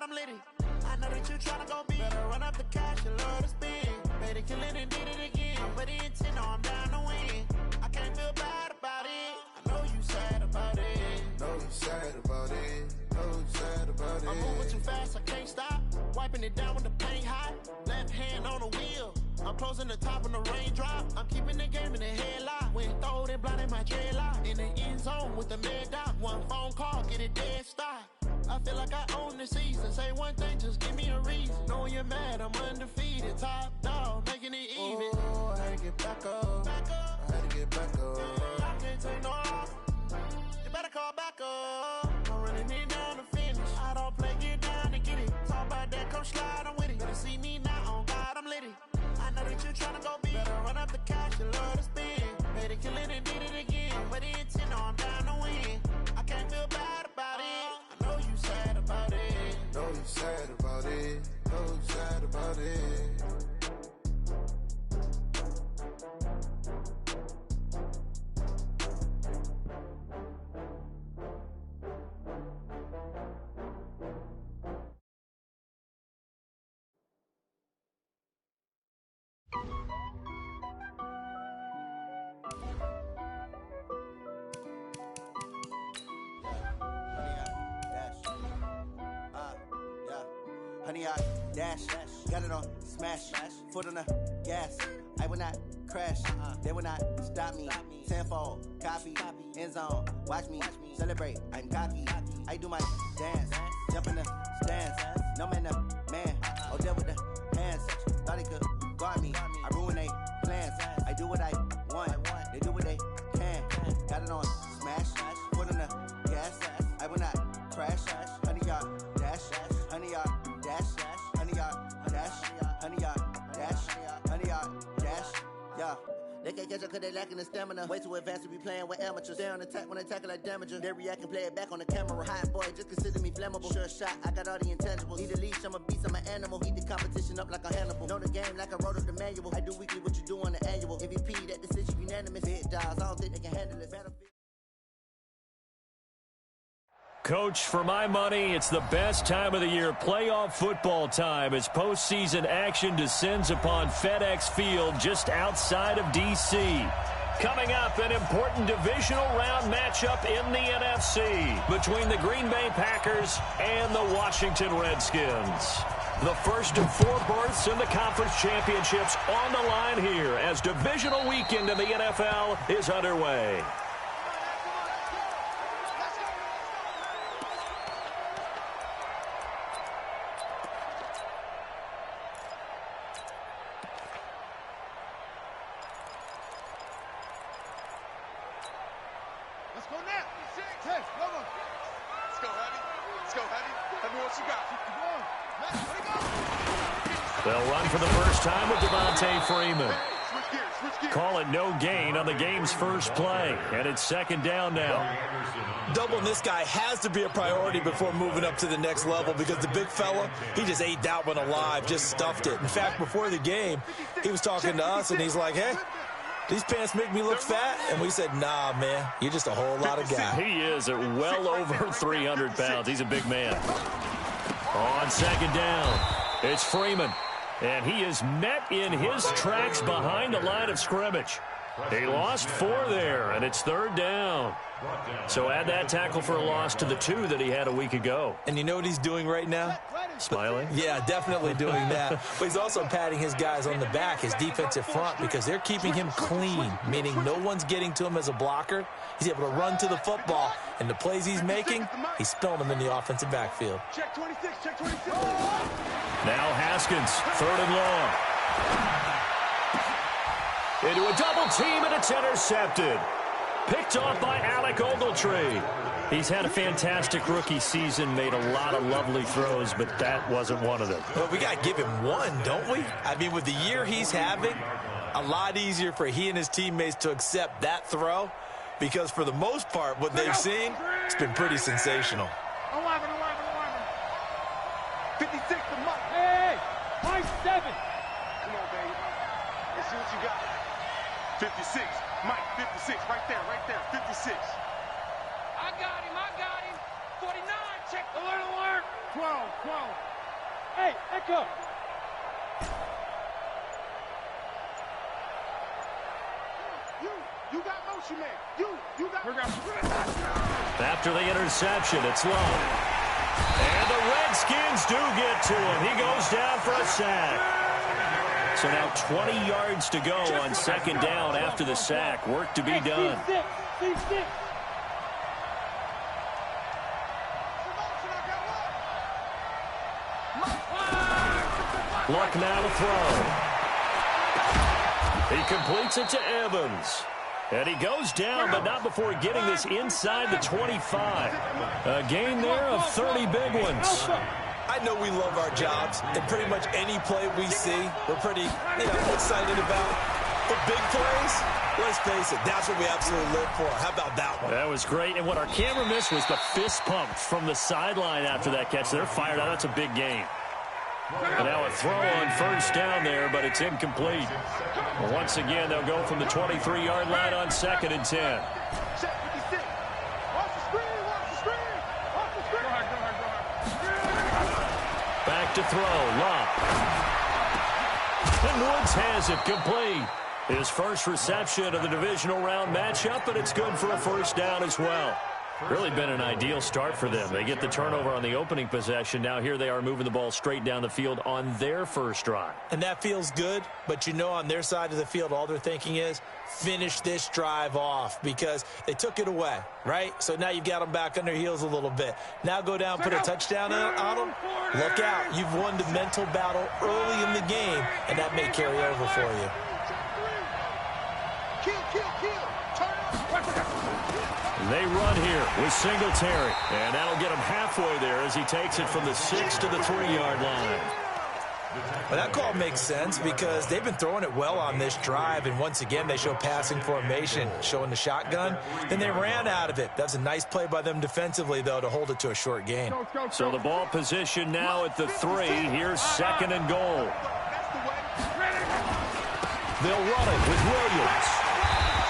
I'm litty. I know that you tryna go big. Better run up the cash and love to spin. Better kill it and did it again. I'm with the intent, no, I'm down to win. I can't feel bad about it. I know you sad about it. Know you sad about it. Know you sad about it. I'm moving too fast, I can't stop. Wiping it down with the paint hot. Left hand on the wheel. I'm closing the top on the raindrop. I'm keeping the game in the headlock. When throwed and blinded my dreadlock. In the end zone with the mad dot. One phone call, get it dead stop. I feel like I own the season. Say one thing, just give me a reason. Knowing you're mad, I'm undefeated. Top dog, making it even. Oh, I had to get back up. I had to get back up. I can't take no off. You better call back up. I'm running it down to finish. I don't play, get down to get it. Talk about that, come slide, I'm with it. Better see me now, on God, I'm litty. I know that you tryna go big. Better run up the cash and love to spin. Better kill it and did it again. With the intent, no, I'm down to win. I can't feel bad about it. I know you sad about it. Know you sad about it. Know you sad about it. Honey, I dash, got it on smash, foot on the gas. I will not crash, they will not stop me. Tenfold, copy, end zone, watch me celebrate. I'm cocky, I do my dance, jump in the stands. No man, the man, oh, there with the hands. Thought he could guard me, I ruin they plans. I do what I want, they do what they can. Got it on smash, foot on the gas. I will not crash, honey, y'all dash, honey, y'all dash, honey, y'all dash, honey, y'all dash, honey, y'all dash, yeah. They can't catch up cause they lacking the stamina. Way too advanced to be playing with amateurs. Stay on attack when I tackle like damager. They react and play it back on the camera. Hot boy, just consider me flammable. Sure shot, I got all the intangibles. Need a leash, I'm a beast, I'm an animal. Heat the competition up like a Hannibal. Know the game like I wrote up the manual. I do weekly what you do on the annual. MVP, that decision unanimous. Hit dials, I don't think they can handle it. Battlefield. Coach, for my money, it's the best time of the year, playoff football time, as postseason action descends upon FedEx Field just outside of D.C. Coming up, an important divisional round matchup in the NFC between the Green Bay Packers and the Washington Redskins. The first of 4 berths in the conference championships on the line here as divisional weekend in the NFL is underway. They'll run for the first time with Devontae Freeman. Call it no gain on the game's first play, and it's second down now. Doubling this guy has to be a priority before moving up to the next level because the big fella, he just ate that one alive, just stuffed it. In fact, before the game, he was talking to us, and he's like, hey, these pants make me look fat? And we said, nah, man, you're just a whole lot of guy. He is at well over 300 pounds. He's a big man. On second down, it's Freeman. And he is met in his tracks behind the line of scrimmage. He lost 4 there, and it's third down. So add that tackle for a loss to the 2 that he had a week ago. And you know what he's doing right now? Smiling? Yeah, definitely doing that. But he's also patting his guys on the back, his defensive front, because they're keeping him clean, meaning no one's getting to him as a blocker. He's able to run to the football, and the plays he's making, he's spilling them in the offensive backfield. Check 26, check 26. Now Haskins, third and long. Into a double team, and it's intercepted. Picked off by Alec Ogletree. He's had a fantastic rookie season, made a lot of lovely throws, but that wasn't one of them. Well, we got to give him one, don't we? I mean, with the year he's having, a lot easier for he and his teammates to accept that throw because for the most part, what they've seen, it's been pretty sensational. 56 to Mike. Hey, Mike 7. Come on, baby. Let's see what you got. 56. Mike, 56. Right there, 56. I got him. 49, check alert, alert. 12. Hey, Echo. You got motion, man. You got. After the interception, it's low. And the Redskins do get to him. He goes down for a sack. So now 20 yards to go on second down after the sack. Work to be done. Luck now to throw. He completes it to Evans. And he goes down, but not before getting this inside the 25. A gain there of 30 big ones. I know we love our jobs, and pretty much any play we see, we're pretty, excited about. But big plays, let's face it, that's what we absolutely live for. How about that one? That was great, and what our camera missed was the fist pump from the sideline after that catch. They're fired out. That's a big gain. And now a throw on first down there, but it's incomplete. Once again, they'll go from the 23-yard line on second and 10. Back to throw, Locke. And Woods has it complete. His first reception of the divisional round matchup, but it's good for a first down as well. Really been an ideal start for them. They get the turnover on the opening possession. Now here they are moving the ball straight down the field on their first drive. And that feels good, but on their side of the field, all they're thinking is finish this drive off because they took it away, right? So now you've got them back on their heels a little bit. Now go down, put a touchdown on them. Look out. You've won the mental battle early in the game, and that may carry over for you. They run here with Singletary, and that'll get him halfway there as he takes it from the 6 to the 3-yard line. Well, that call makes sense because they've been throwing it well on this drive, and once again they show passing formation, showing the shotgun. Then they ran out of it. That's a nice play by them defensively, though, to hold it to a short gain. So the ball position now at the 3. Here's second and goal. They'll run it with Williams.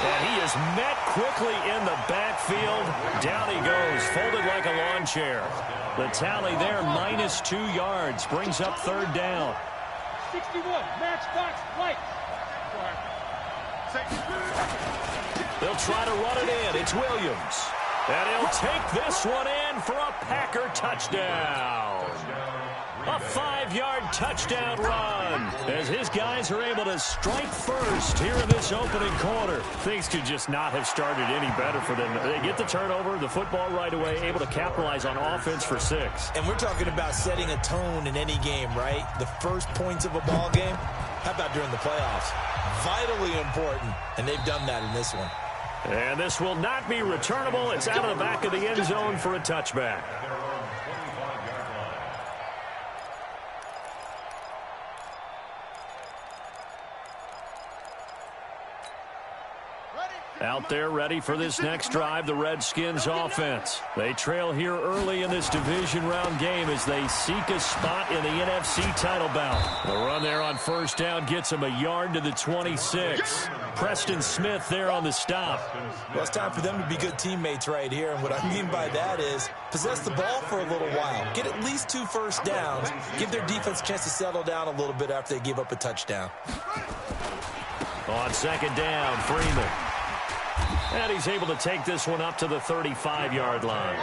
And he is met quickly in the backfield. Down he goes, folded like a lawn chair. The tally there, -2 yards, brings up third down. 61, matchbox lights. They'll try to run it in. It's Williams. And he'll take this one in for a Packer touchdown. A 5-yard touchdown run as his guys are able to strike first here in this opening quarter. Things could just not have started any better for them. They get the turnover, the football right away, able to capitalize on offense for 6. And we're talking about setting a tone in any game, right? The first points of a ball game. How about during the playoffs? Vitally important, and they've done that in this one. And this will not be returnable. It's out of the back of the end zone for a touchback. Out there ready for this next drive, the Redskins offense. They trail here early in this division round game as they seek a spot in the NFC title bout. The run there on first down gets them a yard to the 26. Preston Smith there on the stop. Well, it's time for them to be good teammates right here. And what I mean by that is possess the ball for a little while. Get at least 2 first downs. Give their defense a chance to settle down a little bit after they give up a touchdown. On second down, Freeman. And he's able to take this one up to the 35-yard line.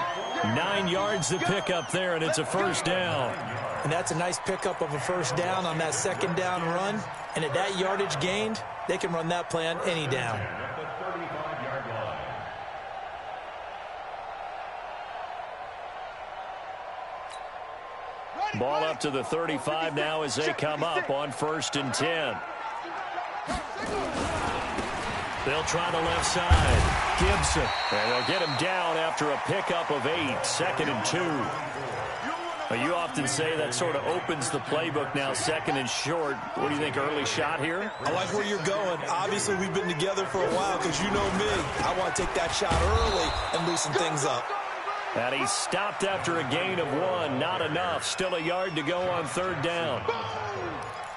9 yards to pick up there, and it's a first down. And that's a nice pickup of a first down on that second down run. And at that yardage gained, they can run that play on any down. Ball up to the 35 now as they come up on 1st and 10. They'll try the left side. Gibson. And they'll get him down after a pickup of 8. 2nd and 2. Well, you often say that sort of opens the playbook now, 2nd and short. What do you think, early shot here? I like where you're going. Obviously, we've been together for a while because you know me. I want to take that shot early and loosen things up. And he stopped after a gain of 1. Not enough. Still a yard to go on 3rd down.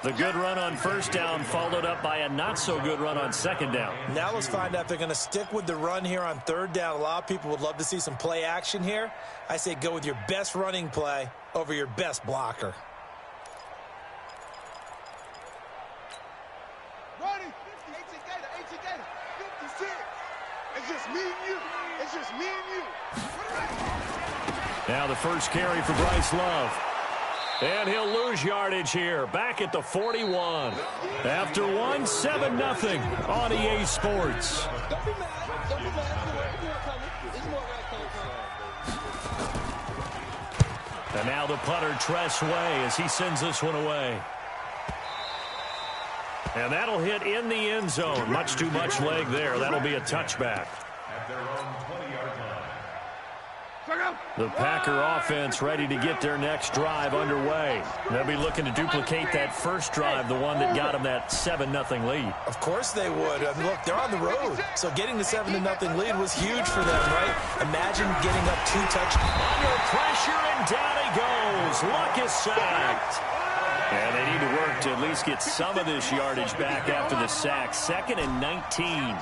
The good run on first down followed up by a not-so-good run on second down. Now let's find out if they're going to stick with the run here on third down. A lot of people would love to see some play action here. I say go with your best running play over your best blocker. Running. 18 Gator. 56. It's just me and you. It's just me and you. Now the first carry for Bryce Love. And he'll lose yardage here. Back at the 41. After 1, 7-0 on EA Sports. Don't be mad. Don't be mad. It's more coming. And now the punter, Tress Way, as he sends this one away. And that'll hit in the end zone. Much too much leg there. That'll be a touchback. The Packer offense ready to get their next drive underway. They'll be looking to duplicate that first drive, the one that got them that 7-0 lead. Of course they would. I mean, look, they're on the road. So getting the 7-0 lead was huge for them, right? Imagine getting up 2 touchdowns. Under pressure, and down he goes. Luck is sacked. And they need to work to at least get some of this yardage back after the sack. 2nd and 19.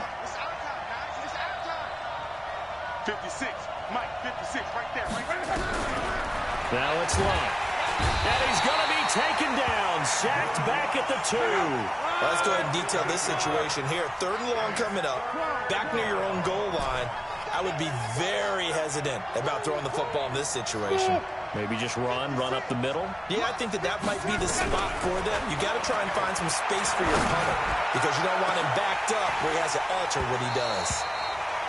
56. Mike, 56, right there. Now it's Luck. And he's going to be taken down. Sacked back at the 2. Well, let's go ahead and detail this situation here. 3rd and long coming up. Back near your own goal line. I would be very hesitant about throwing the football in this situation. Maybe just run up the middle. Yeah, I think that might be the spot for them. You got to try and find some space for your punter because you don't want him backed up where he has to alter what he does.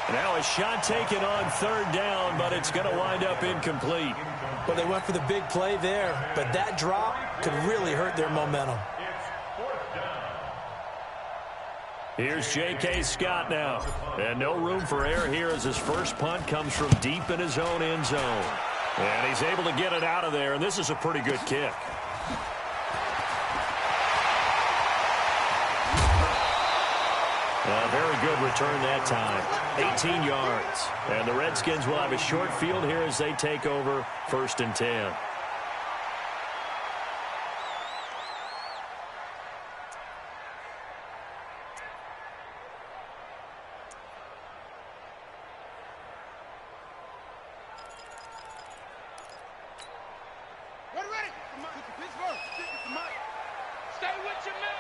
Now a shot taken on 3rd down, but it's going to wind up incomplete. Well, they went for the big play there, but that drop could really hurt their momentum. Here's J.K. Scott now. And no room for error here as his first punt comes from deep in his own end zone. And he's able to get it out of there, and this is a pretty good kick. A very good return that time. 18 yards. And the Redskins will have a short field here as they take over 1st and 10. Ready. Pittsburgh. Stay with your man.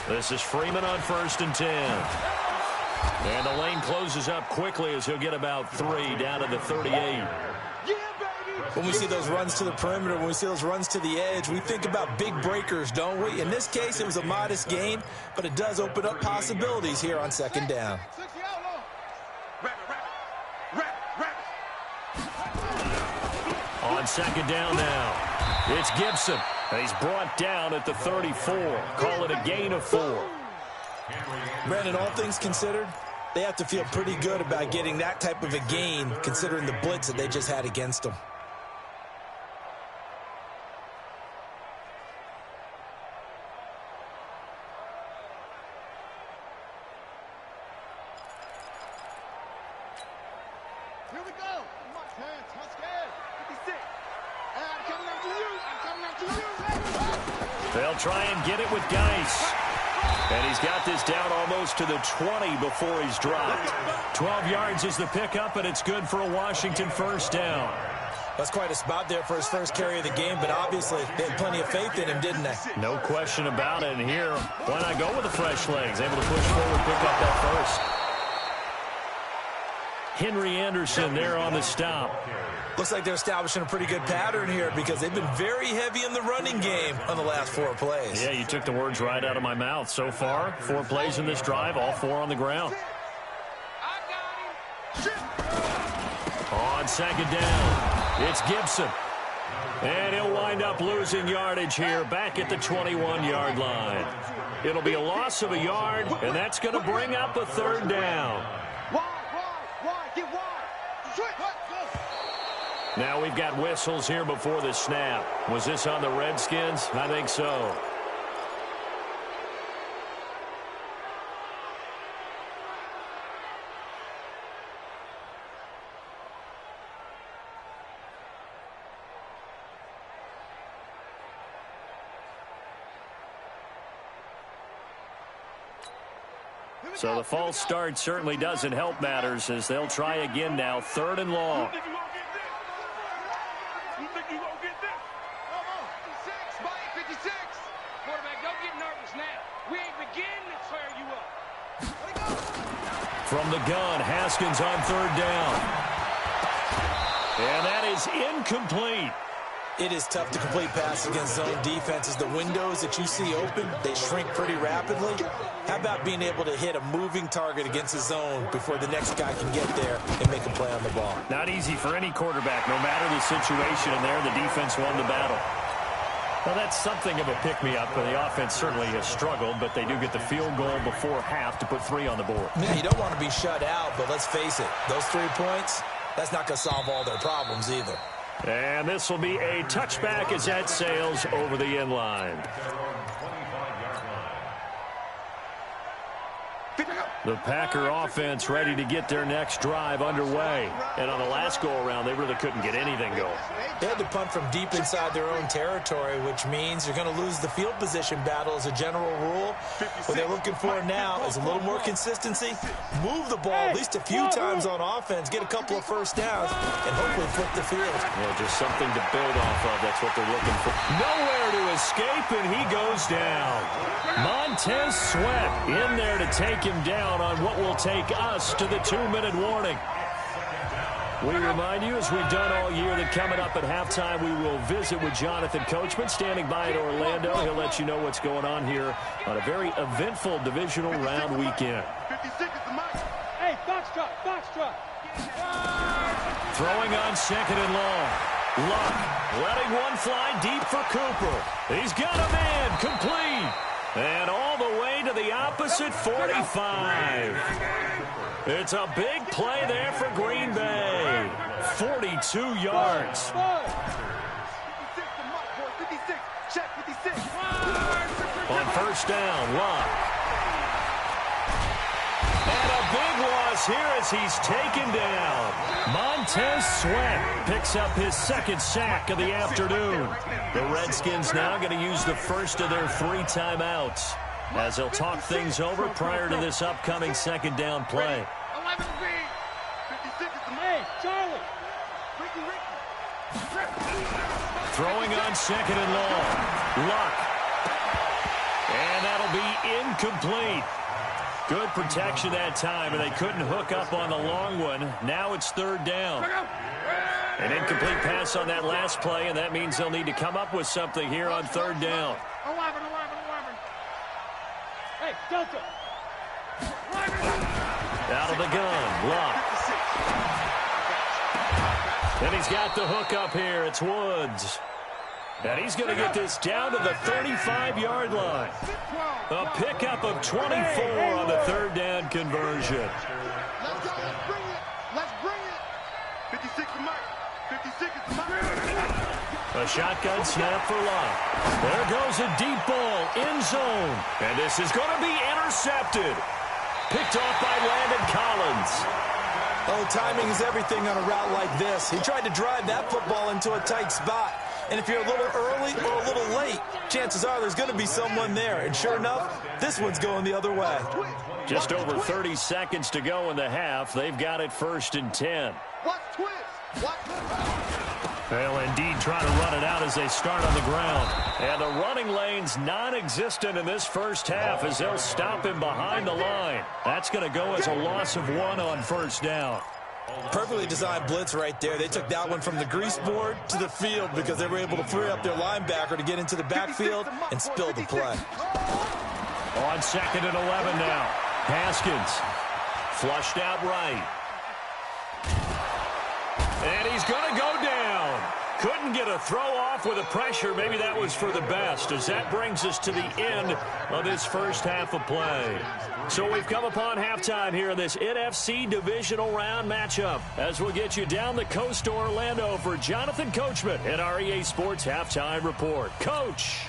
This is Freeman on 1st and 10. And the lane closes up quickly as he'll get about 3 down to the 38. When we see those runs to the perimeter, when we see those runs to the edge, we think about big breakers, don't we? In this case, it was a modest gain, but it does open up possibilities here on 2nd down. On 2nd down now, it's Gibson. He's brought down at the 34. Call it a gain of 4. Brandon, all things considered, they have to feel pretty good about getting that type of a gain, considering the blitz that they just had against them. Here we go. Come on, hands. I'm scared. 56. I'm coming up to you. They'll try and get it with Geis. And he's got this down almost to the 20 before he's dropped. 12 yards is the pickup, and it's good for a Washington 1st down. That's quite a spot there for his first carry of the game, but obviously they had plenty of faith in him, didn't they? No question about it. And here, why not go with the fresh legs? Able to push forward, pick up that first. Henry Anderson there on the stop. Looks like they're establishing a pretty good pattern here because they've been very heavy in the running game on the last 4 plays. Yeah, you took the words right out of my mouth. So far, 4 plays in this drive, all 4 on the ground. On 2nd down, it's Gibson. And he'll wind up losing yardage here back at the 21-yard line. It'll be a loss of a yard, and that's going to bring up a 3rd down. Now we've got whistles here before the snap. Was this on the Redskins? I think so. So the false start certainly doesn't help matters as they'll try again now, 3rd and long. From the gun, Haskins on 3rd down. And that is incomplete. It is tough to complete passes against zone defenses. The windows that you see open, they shrink pretty rapidly. How about being able to hit a moving target against the zone before the next guy can get there and make a play on the ball? Not easy for any quarterback, no matter the situation, and there the defense won the battle. Well, that's something of a pick-me-up, and the offense certainly has struggled, but they do get the field goal before half to put 3 on the board. Yeah, you don't want to be shut out, but let's face it, those 3 points, that's not going to solve all their problems either. And this will be a touchback as that sails over the end line. The Packer offense ready to get their next drive underway. And on the last go-around, they really couldn't get anything going. They had to punt from deep inside their own territory, which means you're going to lose the field position battle as a general rule. What they're looking for now is a little more consistency. Move the ball at least a few times on offense, get a couple of first downs, and hopefully flip the field. Well, just something to build off of. That's what they're looking for. Nowhere to escape, and he goes down. Montez Sweat in there to take him down on what will take us to the 2-minute warning. We remind you, as we've done all year, that coming up at halftime, we will visit with Jonathan Coachman, standing by in Orlando. He'll let you know what's going on here on a very eventful divisional round weekend. Hey, box truck. Throwing on 2nd and long. Luck letting one fly deep for Cooper. He's got a man, complete. And all the way to the opposite 45. It's a big play there for Green Bay. 42 yards. On 1st down, Luck. And a big loss here as he's taken down. Montez Sweat picks up his 2nd sack of the afternoon. The Redskins now going to use the first of their 3 timeouts as they'll talk things over prior to this upcoming 2nd down play. Throwing on 2nd and long. Luck. And that'll be incomplete. Good protection that time, and they couldn't hook up on the long one. Now it's 3rd down. An incomplete pass on that last play, and that means they'll need to come up with something here on 3rd down. 11. Hey, Delta. Out of the gun, Luck. And he's got the hook up here. It's Woods. And he's going to get this down to the 35-yard line. A pickup of 24 on the 3rd down conversion. Let's go. Let's bring it. 56 to Mike. 56 to Mike. A shotgun snap for Luck. There goes a deep ball, end zone. And this is going to be intercepted. Picked off by Landon Collins. Oh, timing is everything on a route like this. He tried to drive that football into a tight spot. And if you're a little early or a little late, chances are there's going to be someone there. And sure enough, this one's going the other way. Just over 30 seconds to go in the half. They've got it 1st and 10. They'll indeed try to run it out as they start on the ground. And the running lane's non-existent in this first half as they'll stop him behind the line. That's going to go as a loss of 1 on 1st down. Perfectly designed blitz right there. They took that one from the grease board to the field because they were able to free up their linebacker to get into the backfield and spill the play. On 2nd and 11 now. Haskins flushed out right. And he's going to go down. Couldn't get a throw off with the pressure. Maybe that was for the best, as that brings us to the end of this first half of play. So we've come upon halftime here in this NFC divisional round matchup, as we'll get you down the coast to Orlando for Jonathan Coachman at our EA Sports Halftime Report. Coach.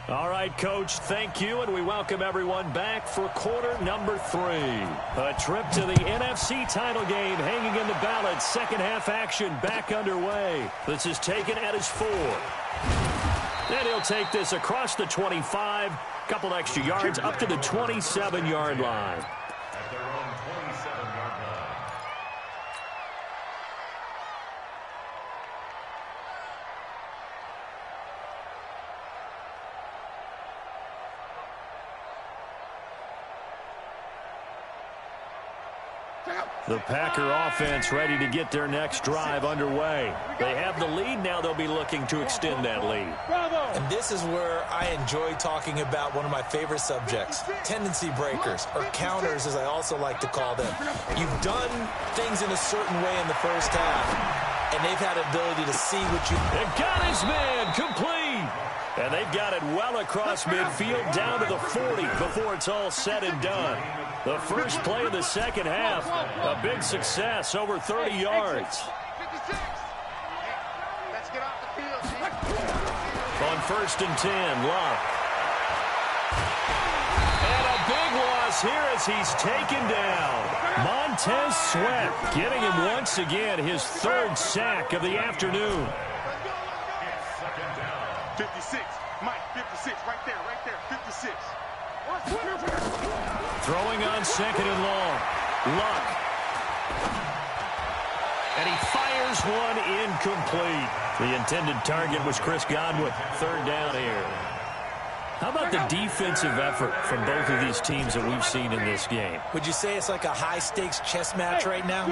All right, Coach, thank you, and we welcome everyone back for quarter number 3. A trip to the NFC title game hanging in the balance. Second half action back underway. This is taken at his 4. Then he'll take this across the 25, couple extra yards up to the 27-yard line. The Packer offense ready to get their next drive underway. They have the lead now. They'll be looking to extend that lead. And this is where I enjoy talking about one of my favorite subjects, tendency breakers, or counters as I also like to call them. You've done things in a certain way in the first half, and they've had an ability to see what you... They got his man complete. And they've got it well across midfield down to the 40 before it's all said and done. The first play of the second half, a big success, over 30 yards. On 1st and 10, Luck. And a big loss here as he's taken down. Montez Sweat getting him once again his 3rd sack of the afternoon. 56, Mike, 56, right there, 56. Throwing on 2nd and long. Luck. And he fires one incomplete. The intended target was Chris Godwin. 3rd down here. How about the defensive effort from both of these teams that we've seen in this game? Would you say it's like a high-stakes chess match right now?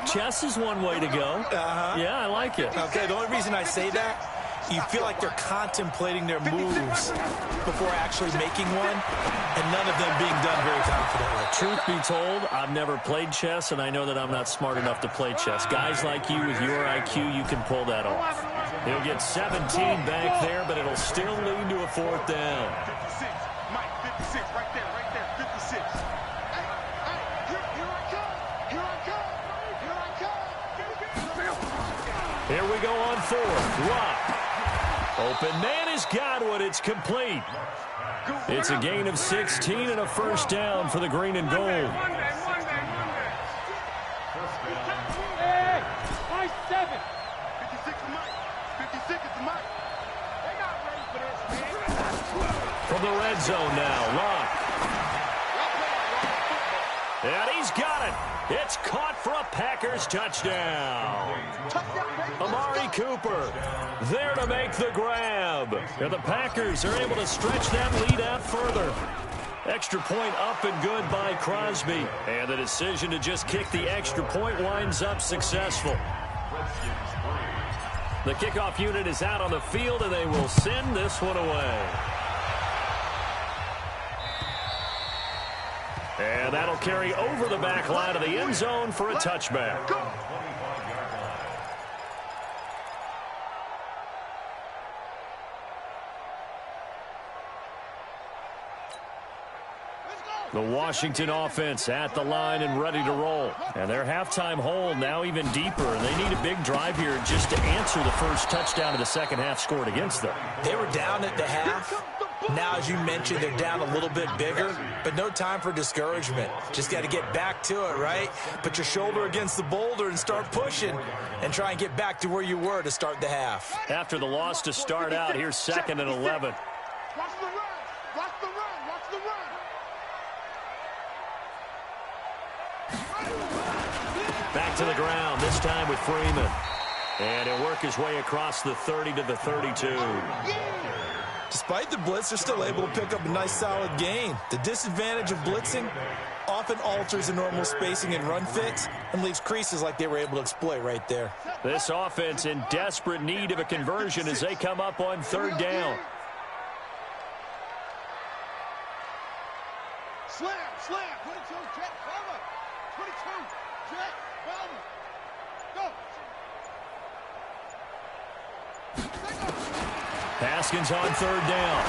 Chess is one way to go. Yeah, I like it. Okay, the only reason I say that, you feel like they're contemplating their moves before actually making one, and none of them being done very confidently. Truth be told, I've never played chess, and I know that I'm not smart enough to play chess. Guys like you with your IQ, you can pull that off. He'll get 17 back there, but it'll still lead to a 4th down. 56, Mike, 56, right there, 56. Here we go on 4th. Luck. Open man is Godwin. It's complete. It's a gain of 16 and a 1st down for the green and gold. Hey, Mike 7. 56 to Mike. 56 to Mike. They're not ready for this, man. From the red zone now, Luck. And he's got it. It's caught for a Packers touchdown. Amari Cooper there to make the grab. And the Packers are able to stretch that lead out further. Extra point up and good by Crosby. And the decision to just kick the extra point winds up successful. The kickoff unit is out on the field, and they will send this one away. And that'll carry over the back line of the end zone for a touchback. The Washington offense at the line and ready to roll. And their halftime hole now even deeper. And they need a big drive here just to answer the first touchdown of the second half scored against them. They were down at the half. Now, as you mentioned, they're down a little bit bigger, but no time for discouragement. Just got to get back to it, right? Put your shoulder against the boulder and start pushing and try and get back to where you were to start the half. After the loss to start out, here's 2nd and 11. Watch the run. Watch the run. Watch the run. Back to the ground, this time with Freeman. And he'll work his way across the 30 to the 32. Despite the blitz, they're still able to pick up a nice solid gain. The disadvantage of blitzing often alters the normal spacing and run fits and leaves creases like they were able to exploit right there. This offense in desperate need of a conversion as they come up on 3rd down. Slam, 22, jet, cover. 22, jet, cover. Go. Haskins on 3rd down.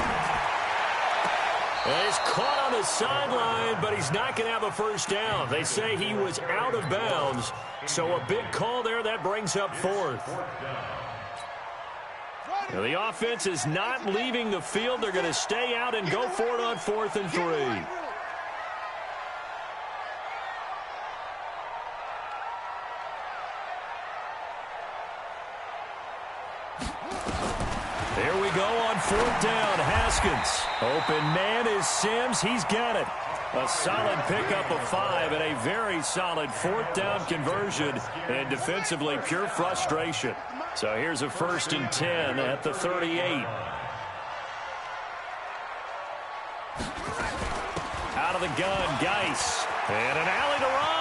And he's caught on the sideline, but he's not going to have a first down. They say he was out of bounds, so a big call there. That brings up 4th. Now the offense is not leaving the field. They're going to stay out and go for it on 4th and 3. There we go on 4th down. Haskins. Open man is Sims. He's got it. A solid pickup of 5 and a very solid 4th down conversion. And defensively, pure frustration. So here's a 1st and 10 at the 38. Out of the gun, Geis. And an alley to run.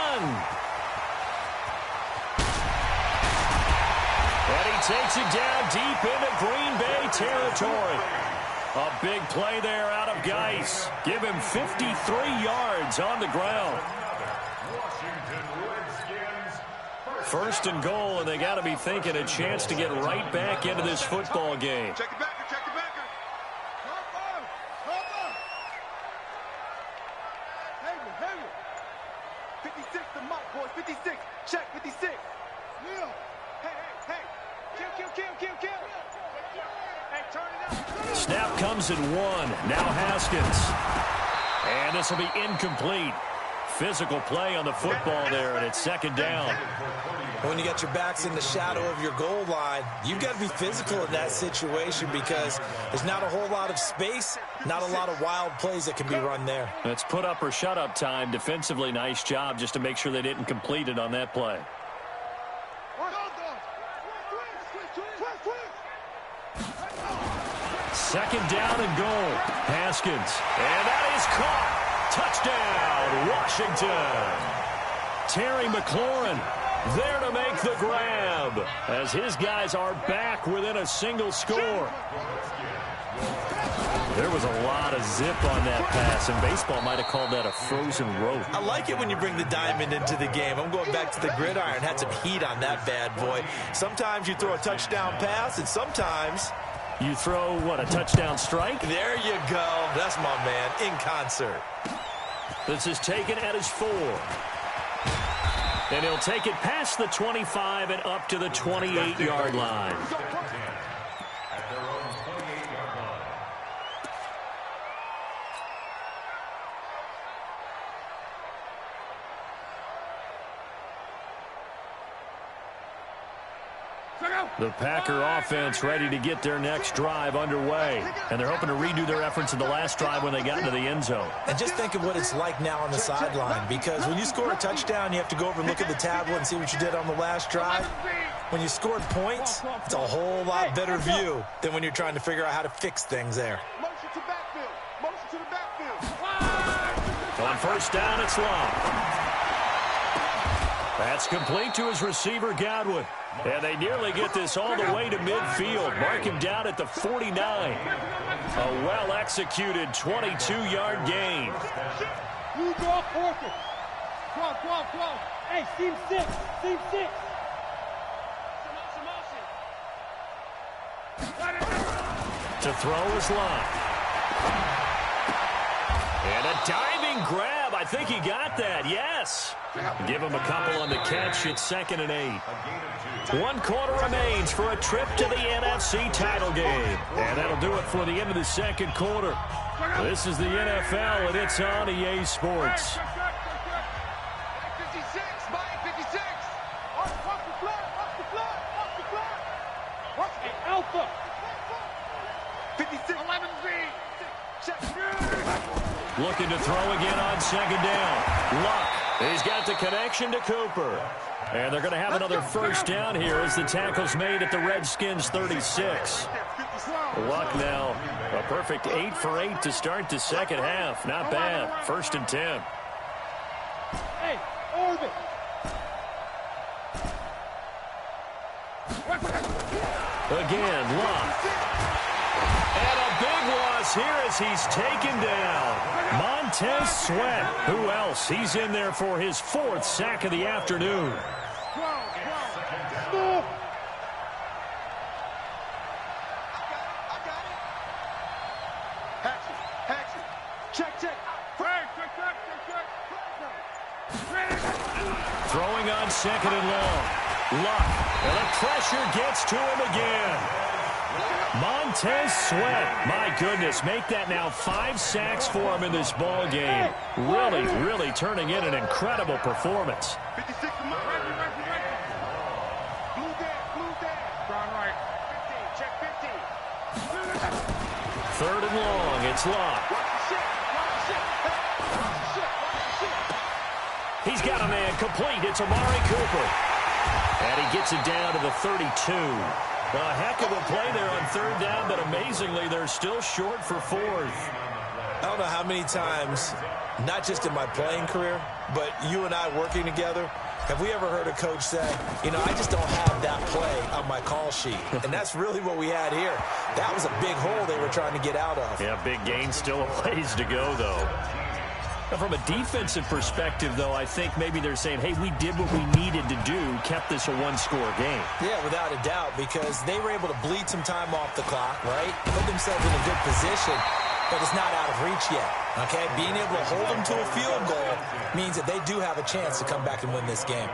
And he takes it down deep into Green Bay territory. A big play there out of Geis. Give him 53 yards on the ground. First and goal, and they got to be thinking a chance to get right back into this football game. Check it back, check it back. Heavy. 56 the mark, boys. 56. Check 56. Yeah. Hey. Kill. Hey, turn it up. Snap comes at 1. Now Haskins. And this will be incomplete. Physical play on the football there, and it's second down. When you got your backs in the shadow of your goal line, you've got to be physical in that situation because there's not a whole lot of space, not a lot of wild plays that can be run there. It's put up or shut up time. Defensively, nice job just to make sure they didn't complete it on that play. Second down and goal. Haskins. And that is caught. Touchdown, Washington. Terry McLaurin there to make the grab as his guys are back within a single score. There was a lot of zip on that pass, and baseball might have called that a frozen rope. I like it when you bring the diamond into the game. I'm going back to the gridiron. Had some heat on that bad boy. Sometimes you throw a touchdown pass, and sometimes you throw, what, a touchdown strike? There you go. That's my man, in concert. This is taken at his 4. And he'll take it past the 25 and up to the 28-yard line. The Packer offense ready to get their next drive underway. And they're hoping to redo their efforts in the last drive when they got into the end zone. And just think of what it's like now on the sideline, because when you score a touchdown, you have to go over and look at the tablet and see what you did on the last drive. When you scored points, it's a whole lot better view than when you're trying to figure out how to fix things there. Motion to the backfield. On first down, it's Long. That's complete to his receiver, Godwin. And they nearly get this all the way to midfield. Mark him down at the 49. A well-executed 22-yard gain. You draw quarter. 12. Hey, team 6. To throw is Long. And a diving grab. I think he got that, yes. Give him a couple on the catch. It's 2nd and 8. 1 quarter remains for a trip to the NFC title game. And that'll do it for the end of the second quarter. This is the NFL, and it's on EA Sports. 56, by 56. Off the flat. Hey, Alpha. 56, 11Z. Check. Looking to throw again on second down. Luck. He's got the connection to Cooper. And they're going to have another first down here as the tackle's made at the Redskins 36. Luck now a perfect 8 for 8 to start the second half. Not bad. 1st and 10. Hey, Orbit. Again, Luck. And a big loss here as he's taken down. Montez Sweat. Who else? He's in there for his 4th sack of the afternoon. Check. Throwing on 2nd and long. Luck. And the pressure gets to him again. Montez Sweat. My goodness, make that now 5 sacks for him in this ball game. Really turning in an incredible performance. 56, right. Blue there. Brown right. 15, check 15. 3rd and long, it's Luck. He's got a man complete. It's Amari Cooper. And he gets it down to the 32. A heck of a play there on 3rd down, but amazingly, they're still short for 4th. I don't know how many times not just in my playing career, but you and I working together, have we ever heard a coach say, you know, I just don't have that play on my call sheet? And that's really what we had here. That was a big hole they were trying to get out of. Yeah, big gain, still a ways to go, though. Now, from a defensive perspective, though, I think maybe they're saying, hey, we did what we needed to do, kept this a one-score game. Yeah, without a doubt, because they were able to bleed some time off the clock, right? Put themselves in a good position, but it's not out of reach yet, okay? Being able to hold them to a field goal means that they do have a chance to come back and win this game.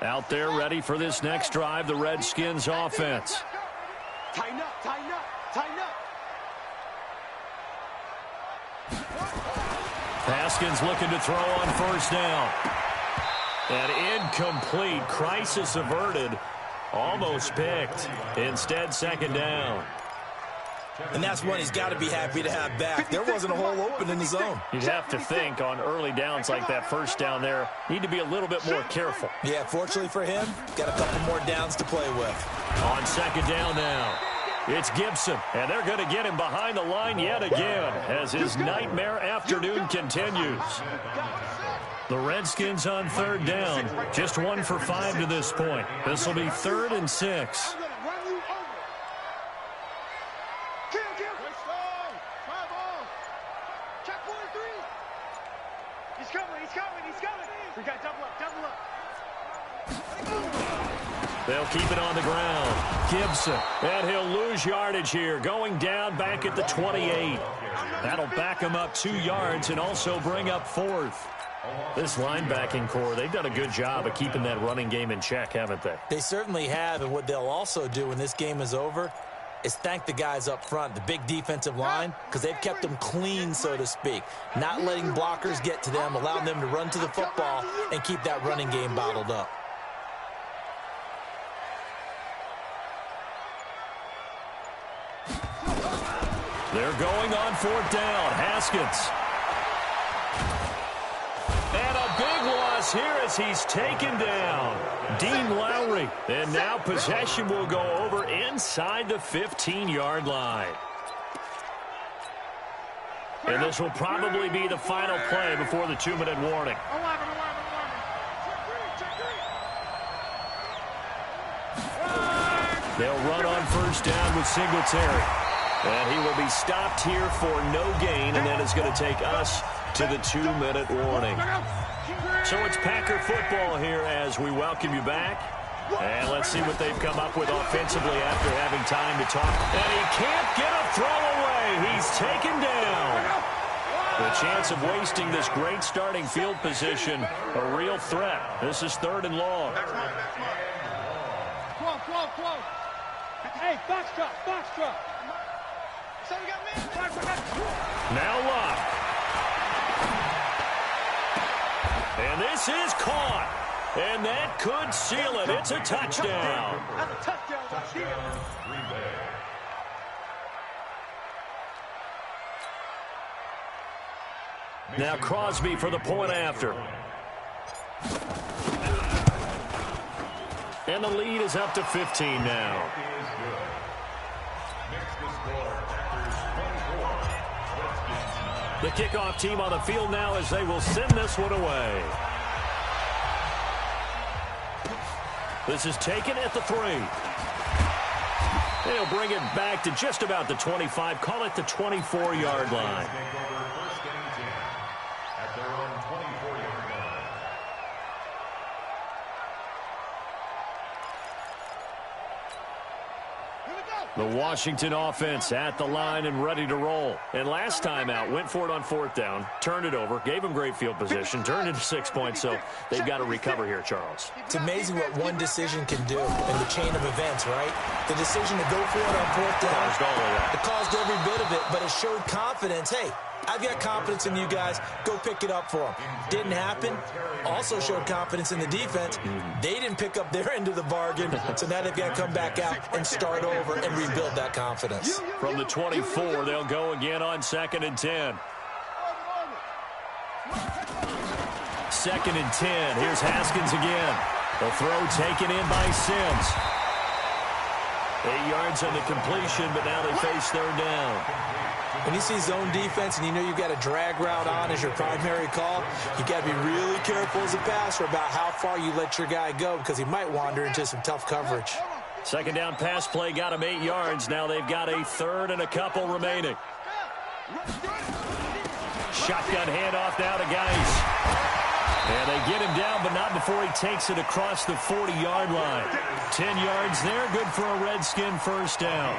Out there ready for this next drive, the Redskins offense. Tighten up, tighten up, tighten up. Haskins looking to throw on first down. And incomplete. Crisis averted. Almost picked. Instead, second down. And that's one he's got to be happy to have back. There wasn't a hole open in the zone. You'd have to think on early downs like that first down there, need to be a little bit more careful. Yeah, fortunately for him, got a couple more downs to play with. On second down now, it's Gibson, and they're going to get him behind the line yet again as his nightmare afternoon continues. The Redskins on third down, just 1 for 5 to this point. This will be 3rd and 6. They'll keep it on the ground. Gibson, and he'll lose yardage here, going down back at the 28. That'll back him up 2 yards and also bring up 4th. This linebacking core, they've done a good job of keeping that running game in check, haven't they? They certainly have, and what they'll also do when this game is over is thank the guys up front, the big defensive line, because they've kept them clean, so to speak. Not letting blockers get to them, allowing them to run to the football and keep that running game bottled up. They're going on 4th down. Haskins. And a big loss here as he's taken down. Dean Lowry. And now possession will go over inside the 15-yard line. And this will probably be the final play before the 2-minute warning. They'll run on first down with Singletary. And he will be stopped here for no gain, and then it's going to take us to the 2-minute warning. So it's Packer football here as we welcome you back. And let's see what they've come up with offensively after having time to talk. And he can't get a throw away. He's taken down. The chance of wasting this great starting field position, a real threat. This is 3rd and long. Whoa. Hey, box drop. Now Luck. And this is caught. And that could seal it. It's a touchdown. That's a touchdown right there. Now Crosby for the point after. And the lead is up to 15 now. The kickoff team on the field now as they will send this one away. This is taken at the 3. They'll bring it back to just about the 25. Call it the 24-yard line. The Washington offense at the line and ready to roll. And last time out, went for it on 4th down, turned it over, gave them great field position, turned it to 6 points, so they've got to recover here, Charles. It's amazing what one decision can do in the chain of events, right? The decision to go for it on 4th down. It caused every bit of it, but it showed confidence. Hey, I've got confidence in you guys. Go pick it up for them. Didn't happen. Also showed confidence in the defense. They didn't pick up their end of the bargain, so now they've got to come back out and start over and rebuild that confidence. From the 24, they'll go again on 2nd and 10. 2nd and 10. Here's Haskins again. The throw taken in by Sims. 8 yards on the completion, but now they face 3rd down. When you see zone defense and you know you've got a drag route on as your primary call, you got to be really careful as a passer about how far you let your guy go because he might wander into some tough coverage. 2nd down pass play got him 8 yards. Now they've got a 3rd and a couple remaining. Shotgun handoff now to Geis. And they get him down, but not before he takes it across the 40-yard line. 10 yards there, good for a Redskin 1st down.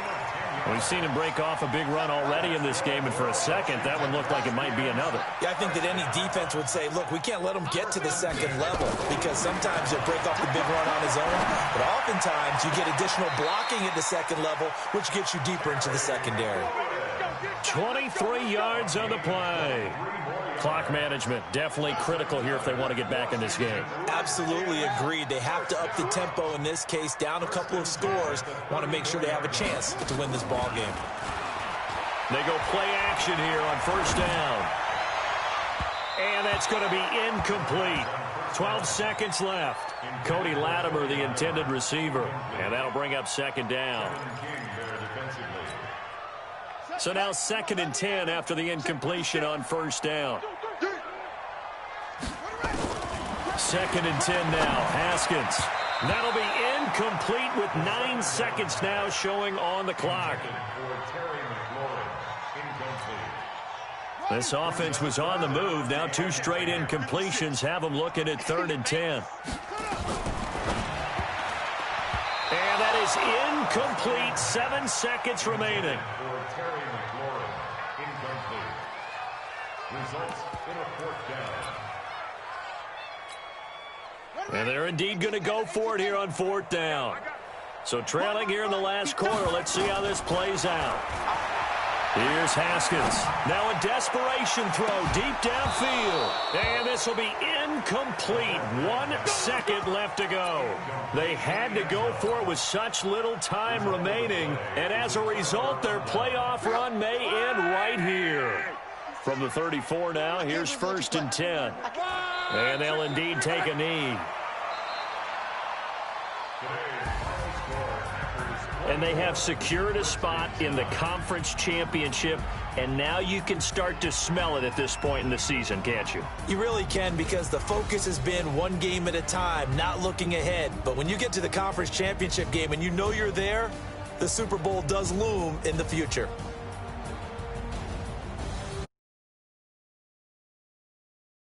We've seen him break off a big run already in this game, and for a second, that one looked like it might be another. Yeah, I think that any defense would say, look, we can't let him get to the 2nd level because sometimes he'll break off the big run on his own, but oftentimes you get additional blocking at the 2nd level, which gets you deeper into the secondary. 23 yards on the play. Clock management definitely critical here if they want to get back in this game. Absolutely agreed. They have to up the tempo in this case, down a couple of scores. Want to make sure they have a chance to win this ball game. They go play action here on 1st down. And that's going to be incomplete. 12 seconds left. Cody Latimer, the intended receiver. And that'll bring up 2nd down. So now 2nd and 10 after the incompletion on 1st down. 2nd and 10 now. Haskins. That'll be incomplete with 9 seconds now showing on the clock. This offense was on the move. Now 2 straight incompletions have them looking at 3rd and 10. And that is incomplete. 7 seconds remaining. And they're indeed going to go for it here on 4th down. So trailing here in the last quarter. Let's see how this plays out. Here's Haskins. Now a desperation throw deep downfield. And this will be incomplete. 1 second left to go. They had to go for it with such little time remaining. And as a result, their playoff run may end right here. From the 34 now, here's 1st and 10. And they'll indeed take a knee. And they have secured a spot in the conference championship, and now you can start to smell it at this point in the season, can't you? You really can, because the focus has been one game at a time, not looking ahead. But when you get to the conference championship game and you know you're there, the Super Bowl does loom in the future.